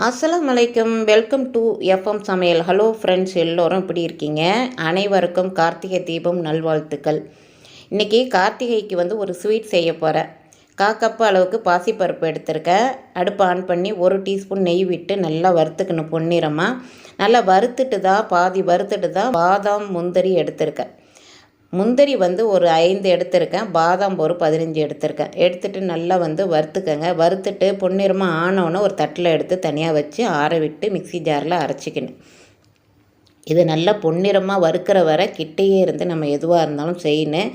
அஸ்ஸலாமு அலைக்கும். Welcome to FM சமையல். ஹலோ ஃப்ரெண்ட்ஸ், எல்லோரும் இப்படி இருக்கீங்க? அனைவருக்கும் கார்த்திகை தீபம் நல்வாழ்த்துக்கள். இன்றைக்கி கார்த்திகைக்கு ஒரு ஸ்வீட் செய்ய போகிறேன். கப்பு அளவுக்கு பாசிப்பருப்பு எடுத்திருக்கேன். அடுப்பு ஆன் பண்ணி 1 டீஸ்பூன் நெய் விட்டு நல்லா வறுத்துக்கணும். பொன்னிறமாக நல்லா பாதி வறுத்துட்டு தான் பாதாம் முந்திரி எடுத்திருக்கேன். முந்திரி ஒரு 5 எடுத்திருக்கேன். பாதாம் ஒரு 15 எடுத்திருக்கேன். எடுத்துகிட்டு நல்லா வறுத்துக்கங்க. வறுத்துட்டு பொன்னிறமாக ஆனோன்னு ஒரு தட்டில் எடுத்து தனியாக வச்சு ஆற விட்டு மிக்சி ஜாரில் அரைச்சிக்கணும். இது நல்லா பொன்னிறமாக வறுக்கிற வரை கிட்டேயே இருந்து நம்ம எதுவாக இருந்தாலும் செய்யணும்.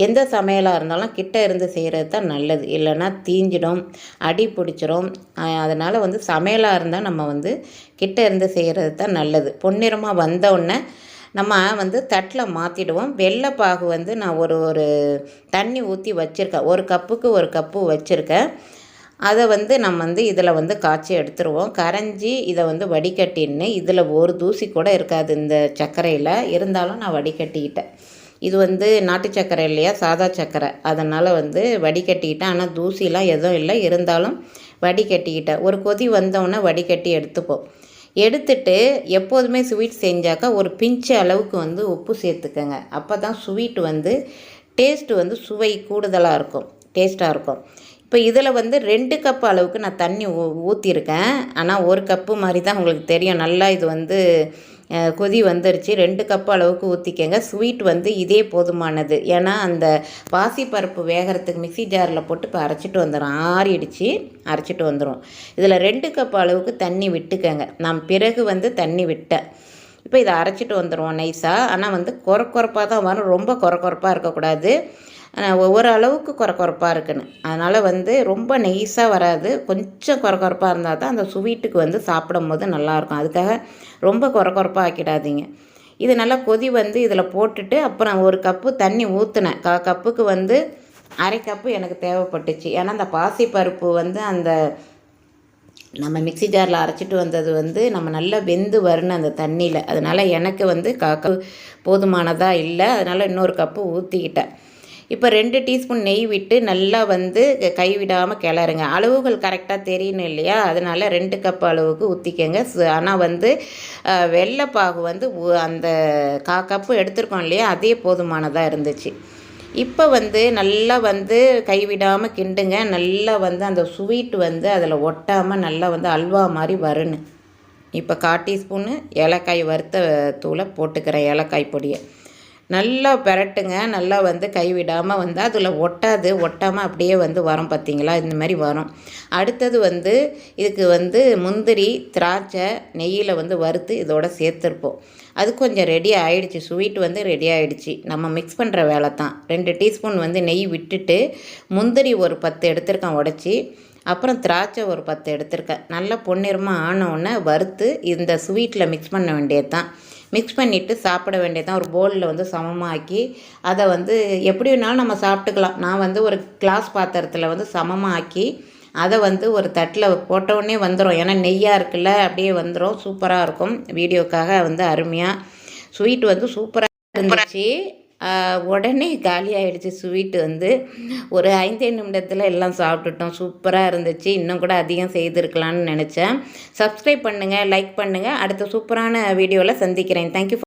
எந்த சமையலாக இருந்தாலும் கிட்டே இருந்து செய்கிறது தான் நல்லது. இல்லைன்னா தீஞ்சிடும், அடி பிடிச்சிரும். அதனால் சமையலாக இருந்தால் நம்ம கிட்டே இருந்து செய்கிறது தான் நல்லது. பொன்னிறமாக வந்தவுடனே நம்ம தட்டில் மாற்றிடுவோம். வெள்ளைப்பாகு நான் ஒரு தண்ணி ஊற்றி வச்சுருக்கேன். 1 கப்புக்கு 1 கப்பு வச்சுருக்கேன். அதை நம்ம இதில் காய்ச்சி எடுத்துருவோம். கரைஞ்சி இதை வடிகட்டின்னு இதில் ஒரு தூசி கூட இருக்காது இந்த சர்க்கரையில். இருந்தாலும் நான் வடிகட்டிக்கிட்டேன். இது நாட்டு சர்க்கரை இல்லையா, சாதா சர்க்கரை. அதனால் வடிகட்டிக்கிட்டேன். ஆனால் தூசிலாம் எதுவும் இல்லை. இருந்தாலும் வடிகட்டிக்கிட்டேன். ஒரு கொதி வந்தோடனே வடிகட்டி எடுத்துப்போம். எடுத்துட்டு எப்போதுமே ஸ்வீட் செஞ்சாக்கா ஒரு பிஞ்சு அளவுக்கு உப்பு சேர்த்துக்கங்க. அப்போ தான் ஸ்வீட் டேஸ்ட்டு சுவை கூடுதலாக இருக்கும், டேஸ்ட்டாக இருக்கும். இப்போ இதில் 2 கப் அளவுக்கு நான் தண்ணி ஊற்றிருக்கேன். ஆனால் 1 கப்பு மாதிரி தான் உங்களுக்கு தெரியும். நல்லா இது கொதி வந்துருச்சு. 2 கப் அளவுக்கு ஊற்றிக்கங்க. ஸ்வீட் இதே போதுமானது. ஏன்னா அந்த பாசிப்பருப்பு வேகிறதுக்கு மிக்சி ஜாரில் போட்டு இப்போ அரைச்சிட்டு வந்துடும். ஆறிடுச்சு, அரைச்சிட்டு வந்துடும். இதில் 2 கப் அளவுக்கு தண்ணி விட்டுக்கங்க. நான் பிறகு தண்ணி விட்டேன். இப்போ இதை அரைச்சிட்டு வந்துடுவோம் நைஸாக. ஆனால் கொரப்பாக தான் வரும். ரொம்ப கொரப்பாக இருக்கக்கூடாது. ஒவ்வொரு அளவுக்கு கொரப்பாக இருக்குன்னு. அதனால் ரொம்ப நெய்ஸாக வராது. கொஞ்சம் கொரப்பாக இருந்தால் தான் அந்த ஸ்வீட்டுக்கு சாப்பிடும் போது நல்லாயிருக்கும். அதுக்காக ரொம்ப கொரப்பாக ஆக்கிடாதீங்க. இது நல்லா கொதி இதில் போட்டுட்டு அப்புறம் 1 கப்பு தண்ணி ஊற்றினேன். கப்புக்கு 1/2 கப்பு எனக்கு தேவைப்பட்டுச்சு. ஏன்னா அந்த பாசிப்பருப்பு அந்த நம்ம மிக்சி ஜாரில் அரைச்சிட்டு வந்தது நம்ம நல்லா வெந்து வரணும் அந்த தண்ணியில். அதனால் எனக்கு கப்பு போதுமானதாக இல்லை. அதனால் இன்னொரு கப்பு ஊற்றிக்கிட்டேன். இப்போ 2 டீஸ்பூன் நெய் விட்டு நல்லா கைவிடாமல் கிளறுங்க. அளவுகள் கரெக்டாக தெரியணும் இல்லையா, அதனால் 2 கப் அளவுக்கு ஊற்றிக்கங்க. ஆனால் வெள்ளைப்பாகு அந்த கப்பு எடுத்துருக்கோம் இல்லையா, அதே போதுமானதாக இருந்துச்சு. இப்போ நல்லா கைவிடாமல் கிண்டுங்க. நல்லா அந்த ஸ்வீட் அதில் ஒட்டாமல் நல்லா அல்வா மாதிரி வரணும். இப்போ 1/4 டீஸ்பூனு ஏலக்காய் வறுத்த தூளை போட்டுக்கிறேன், ஏலக்காய் பொடியை. நல்லா பெரட்டுங்க. நல்லா கைவிடாமல் அதில் ஒட்டாமல் அப்படியே வரும். பார்த்திங்களா, இந்த மாதிரி வரும். அடுத்தது இதுக்கு முந்திரி திராட்சை நெய்யில் வறுத்து இதோட சேர்த்துருப்போம். அது கொஞ்சம் ரெடி ஆகிடுச்சு. ஸ்வீட் ரெடி ஆகிடுச்சு. நம்ம மிக்ஸ் பண்ணுற வேலை தான். 2 டீஸ்பூன் நெய் விட்டுட்டு முந்திரி ஒரு 10 எடுத்திருக்கேன் உடச்சி. அப்புறம் திராட்சை ஒரு 10 எடுத்திருக்கேன். நல்லா பொன்னிறமாக ஆனவுடனே வறுத்து இந்த ஸ்வீட்டில் மிக்ஸ் பண்ண வேண்டியது தான். மிக்ஸ் பண்ணிவிட்டு சாப்பிட வேண்டியது தான். ஒரு பவுலில் சமமாக்கி அதை எப்படி வேணாலும் நம்ம சாப்பிட்டுக்கலாம். நான் ஒரு கிளாஸ் பாத்திரத்தில் சமமாக ஆக்கி அதை ஒரு தட்டில் போட்டவுடனே வந்துடும். ஏன்னா நெய்யாக இருக்குல்ல, அப்படியே வந்துடும். சூப்பராக இருக்கும். வீடியோக்காக அருமையாக ஸ்வீட் சூப்பராக இருந்துச்சு. உடனே காலி ஆகிடுச்சு ஸ்வீட்டு. ஒரு 5 நிமிடத்தில் எல்லாம் சாப்பிட்டுட்டோம். சூப்பராக இருந்துச்சு. இன்னும் கூட அதிகம் செய்திருக்கலான்னு நினச்சேன். சப்ஸ்கிரைப் பண்ணுங்கள், லைக் பண்ணுங்கள். அடுத்த சூப்பரான வீடியோவில் சந்திக்கிறேன். தேங்க்யூ.